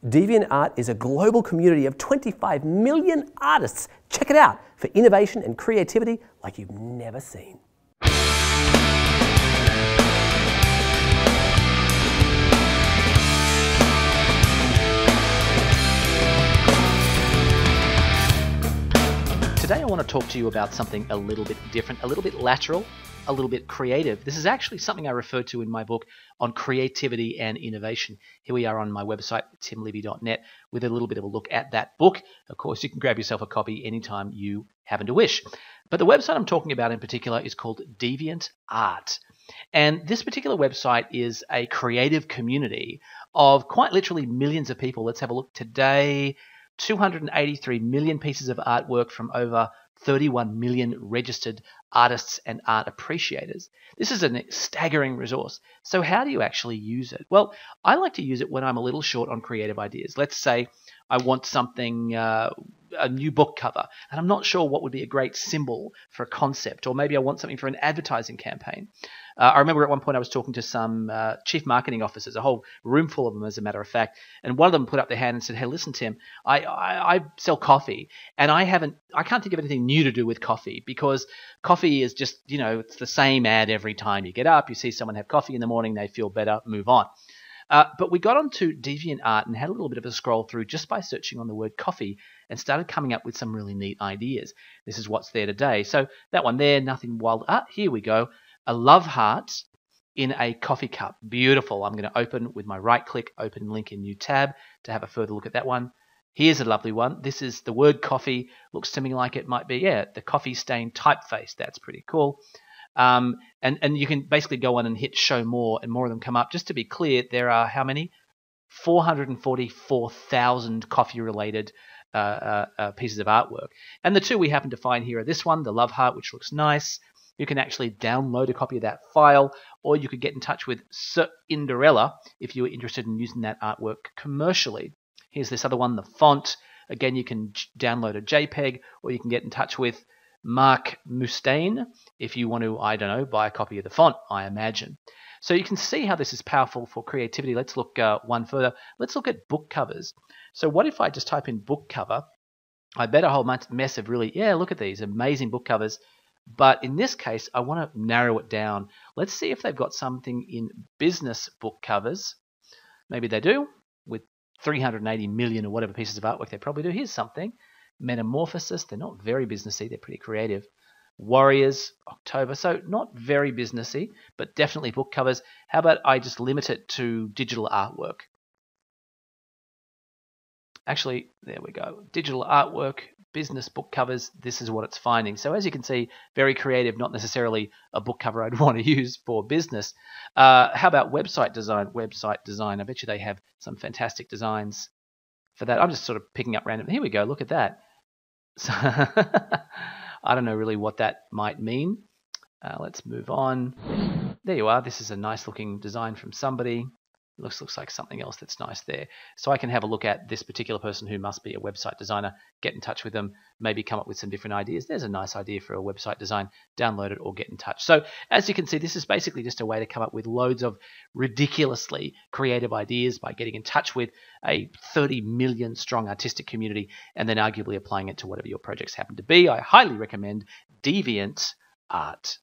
Deviant Art is a global community of 25 million artists. Check it out for innovation and creativity like you've never seen. Today I want to talk to you about something a little bit different, a little bit lateral, a little bit creative. This is actually something I referred to in my book on creativity and innovation. Here we are on my website, timlevy.net, with a little bit of a look at that book. Of course, you can grab yourself a copy anytime you happen to wish. But the website I'm talking about in particular is called Deviant Art. And this particular website is a creative community of quite literally millions of people. Let's have a look today. 283 million pieces of artwork from over 31 million registered artists and art appreciators. This is a staggering resource. So how do you actually use it? Well, I like to use it when I'm a little short on creative ideas. Let's say I want something, a new book cover, and I'm not sure what would be a great symbol for a concept, or maybe I want something for an advertising campaign. I remember at one point I was talking to some chief marketing officers, a whole room full of them as a matter of fact, and one of them put up their hand and said, "Hey, listen, Tim, I sell coffee, and I can't think of anything new to do with coffee, because coffee is just, it's the same ad every time you get up, you see someone have coffee in the morning, they feel better, move on." But we got onto DeviantArt and had a little bit of a scroll through just by searching on the word coffee and started coming up with some really neat ideas. This is what's there today. So that one there, nothing wild. Here we go. A love heart in a coffee cup. Beautiful. I'm going to open with my right click, open link in new tab to have a further look at that one. Here's a lovely one. This is the word coffee. Looks to me like it might be, the coffee stain typeface. That's pretty cool. And you can basically go on and hit show more, and more of them come up. Just to be clear, there are how many? 444,000 coffee-related pieces of artwork. And the two we happen to find here are this one, the love heart, which looks nice. You can actually download a copy of that file, or you could get in touch with Cinderella if you were interested in using that artwork commercially. Here's this other one, the font. Again, you can download a JPEG, or you can get in touch with Mark Mustaine if you want to, I don't know, buy a copy of the font, I imagine. So you can see how this is powerful for creativity. Let's look one further. Let's look at book covers. So what if I just type in book cover? I bet a whole mess of really, look at these amazing book covers. But in this case, I want to narrow it down. Let's see if they've got something in business book covers. Maybe they do. With 380 million or whatever pieces of artwork, they probably do. Here's something. Metamorphosis. They're not very businessy. They're pretty creative. Warriors, October. So not very businessy, but definitely book covers. How about I just limit it to digital artwork? Actually, there we go. Digital artwork, business book covers, this is what it's finding. So as you can see, very creative, not necessarily a book cover I'd want to use for business. How about website design? Website design, I bet you they have some fantastic designs for that. I'm just sort of picking up random. Here we go, look at that. So I don't know really what that might mean. Let's move on. There you are. This is a nice looking design from somebody. Looks like something else that's nice there. So I can have a look at this particular person who must be a website designer, get in touch with them, maybe come up with some different ideas. There's a nice idea for a website design, download it or get in touch. So as you can see, this is basically just a way to come up with loads of ridiculously creative ideas by getting in touch with a 30 million strong artistic community and then arguably applying it to whatever your projects happen to be. I highly recommend Deviant Art.